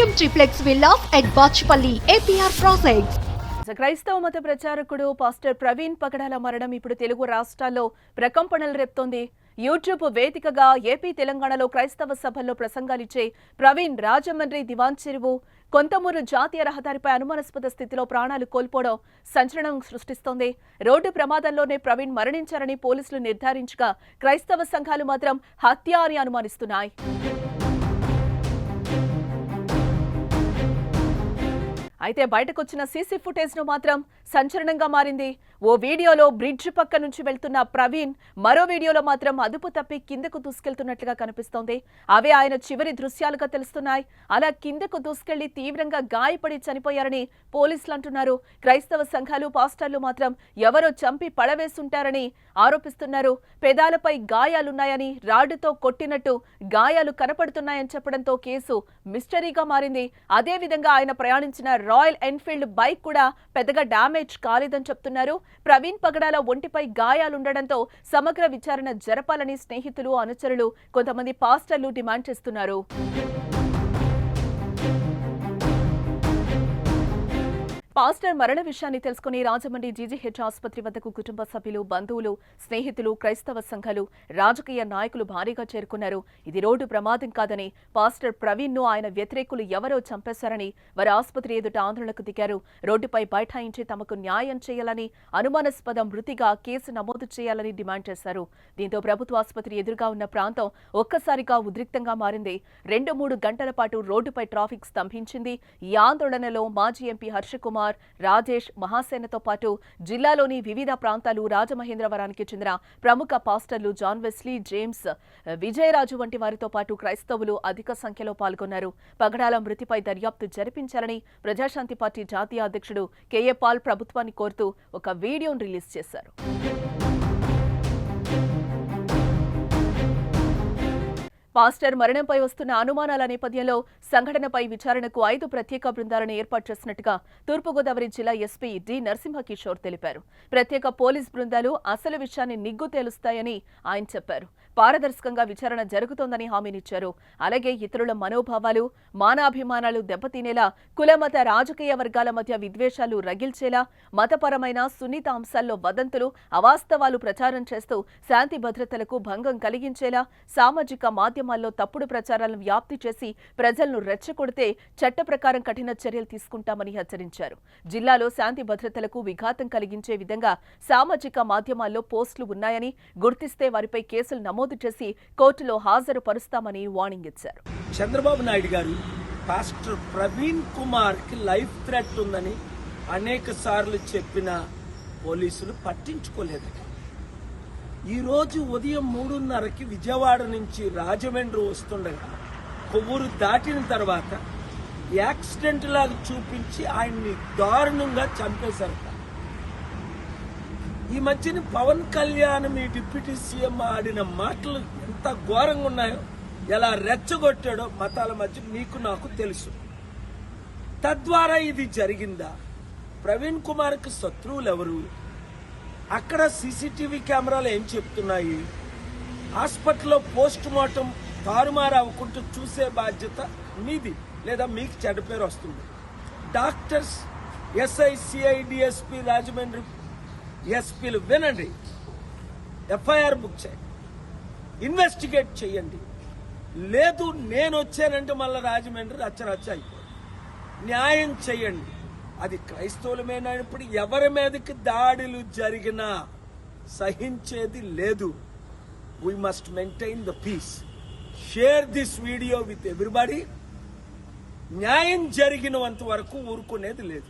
Premium triplex villas at Bachupally APR projects. క్రైస్తవ మత ప్రచారకుడు pastor Praveen పగడాల మరణం ఇప్పుడు తెలుగు రాష్ట్రాల్లో ప్రకంపనలు రేపుతోంది. యూట్యూబ్ వేదికగా ఏపీ తెలంగాణలో క్రైస్తవ సభల్లో ప్రసంగాలిచ్చే ప్రవీణ్ రాజమండ్రి దివాన్ చెరువు కొంతమూరు జాతీయ రహదారిపై అనుమానాస్పద స్థితిలో ప్రాణాలు కోల్పోవడం సంచలనం సృష్టిస్తోంది. రోడ్డు ప్రమాదంలోనే ప్రవీణ్ మరణించారని పోలీసులు నిర్ధారించగా క్రైస్తవ సంఘాలు మాత్రం హత్య అని అనుమానిస్తున్నాయి. అయితే బయటకొచ్చిన సీసీ ఫుటేజ్ ను మాత్రం సంచలనంగా మారింది. ఓ వీడియోలో బ్రిడ్జ్ పక్క నుంచి వెళ్తున్న ప్రవీణ్ మరో వీడియోలో మాత్రం అదుపు తప్పి కిందకు దూసుకెళ్తున్నట్లుగా కనిపిస్తోంది. అవే ఆయన చివరి దృశ్యాలుగా తెలుస్తున్నాయి. అలా కిందకు దూసుకెళ్లి తీవ్రంగా గాయపడి చనిపోయారని పోలీసులు అంటున్నారు. క్రైస్తవ సంఘాలు పాస్టర్లు మాత్రం ఎవరో చంపి పడవేసుంటారని ఆరోపిస్తున్నారు. పెదాలపై గాయాలున్నాయని, రాడ్డుతో కొట్టినట్టు గాయాలు కనపడుతున్నాయని చెప్పడంతో కేసు మిస్టరీగా మారింది. అదేవిధంగా ఆయన ప్రయాణించిన రాయల్ ఎన్ఫీల్డ్ బైక్ కూడా పెద్దగా డ్యామేజ్ కాలేదని చెప్తున్నారు. ప్రవీణ్ పగడాల ఒంటిపై గాయాలుండడంతో సమగ్ర విచారణ జరపాలని స్నేహితులు, అనుచరులు, కొంతమంది పాస్టర్లు డిమాండ్ చేస్తున్నారు. పాస్టర్ మరణ విషయాన్ని తెలుసుకుని రాజమండ్రి జీజీహెచ్ ఆసుపత్రి వద్దకు కుటుంబ సభ్యులు, బంధువులు, స్నేహితులు, క్రైస్తవ సంఘాలు, రాజకీయ నాయకులు భారీగా చేరుకున్నారు. ఇది రోడ్డు ప్రమాదం కాదని, పాస్టర్ ప్రవీణ్ ను ఆయన వ్యతిరేకులు ఎవరో చంపేశారని వారి ఆసుపత్రి ఎదుట ఆందోళనకు దిగారు. రోడ్డుపై బైఠాయించి తమకు న్యాయం చేయాలని, అనుమానాస్పద మృతిగా కేసు నమోదు చేయాలని డిమాండ్ చేశారు. దీంతో ప్రభుత్వ ఆసుపత్రి ఎదురుగా ఉన్న ప్రాంతం ఒక్కసారిగా ఉద్రిక్తంగా మారింది. 2-3 గంటల పాటు రోడ్డుపై ట్రాఫిక్ స్తంభించింది. ఈ ఆందోళనలో మాజీ ఎంపీ హర్షకుమార్, రాజేష్, మహాసేనతో పాటు జిల్లాలోని వివిధ ప్రాంతాలు, రాజమహేంద్రవరానికి చెందిన ప్రముఖ పాస్టర్లు జాన్ వెస్లీ, జేమ్స్, విజయరాజు వంటి వారితో పాటు క్రైస్తవులు అధిక సంఖ్యలో పాల్గొన్నారు. పగడాల మృతిపై దర్యాప్తు జరిపించాలని ప్రజాశాంతి పార్టీ జాతీయ అధ్యక్షుడు కేఏ పాల్ ప్రభుత్వాన్ని కోరుతూ ఒక వీడియోను రిలీజ్ చేశారు. పాస్టర్ మరణంపై వస్తున్న అనుమానాల నేపథ్యంలో సంఘటనపై విచారణకు 5 ప్రత్యేక బృందాలను ఏర్పాటు చేసినట్టుగా తూర్పుగోదావరి జిల్లా ఎస్పీ డి నరసింహకిషోర్ తెలిపారు. ప్రత్యేక పోలీస్ బృందాలు అసలు విషయాన్ని నిగ్గు తేలుస్తాయని ఆయన చెప్పారు. పారదర్శకంగా విచారణ జరుగుతోందని హామీనిచ్చారు. అలాగే ఇతరుల మనోభావాలు, మానాభిమానాలు దెబ్బతినేలా, కులమత రాజకీయ వర్గాల మధ్య విద్వేషాలు రగిల్చేలా, మతపరమైన సున్నిత అంశాల్లో వదంతులు, అవాస్తవాలు ప్రచారం చేస్తూ శాంతి భద్రతలకు భంగం కలిగించేలా, సామాజిక మాధ్యమాల్లో తప్పుడు ప్రచారాలను వ్యాప్తి చేసి ప్రజలను రెచ్చగొడితే చట్ట ప్రకారం కఠిన చర్యలు తీసుకుంటామని హెచ్చరించారు. జిల్లాలో శాంతి భద్రతలకు విఘాతం కలిగించే విధంగా సామాజిక మాధ్యమాల్లో పోస్టులు ఉన్నాయని గుర్తిస్తే వారిపై కేసులు నమోదు చేసి కోర్టులో హాజరు పరుస్తామని వార్నింగ్ ఇచ్చారు. చంద్రబాబు నాయుడు గారు పాస్టర్ ప్రవీణ్ కుమార్ కి లైఫ్ థ్రెట్ ఉందని అనేక సార్లు చెప్పిన పోలీసులు పట్టించుకోలేదు. ఈ రోజు ఉదయం 3:30కి విజయవాడ నుంచి రాజమండ్రి వస్తుండగా కొవ్వూరు దాటిన తర్వాత యాక్సిడెంట్ లాగా చూపించి ఆయన్ని దారుణంగా చంపేశారు. ఈ మధ్యన పవన్ కళ్యాణ్ మీ డిప్యూటీ సీఎం ఆడిన మాటలు ఎంత ఘోరంగా ఉన్నాయో, ఎలా రెచ్చగొట్టాడో మతాల మధ్య మీకు నాకు తెలుసు. తద్వారా ఇది జరిగిందా? ప్రవీణ్ కుమార్కి శత్రువులు ఎవరు? అక్కడ సీసీటీవీ కెమెరాలు ఏం చెప్తున్నాయి? హాస్పిటల్లో పోస్ట్ మార్టం తారుమారు అవ్వకుంటూ చూసే బాధ్యత మీది, లేదా మీకు చెడ్డ పేరు వస్తుంది. Doctors, SI, CI, DSP, Rajahmundry ఎస్పీలు వినండి, ఎఫ్ఐఆర్ బుక్ చేయండి, ఇన్వెస్టిగేట్ చేయండి. లేదు నేను వచ్చానంటే మళ్ళీ రాజమండ్రి రచ్చరచ్చ అయిపోయింది. న్యాయం చేయండి. అది క్రైస్తవులమైనప్పుడు ఎవరి మీదకి దాడులు జరిగినా సహించేది లేదు. We must maintain the peace. Share this video with everybody. న్యాయం జరిగినంత వరకు ఊరుకునేది లేదు.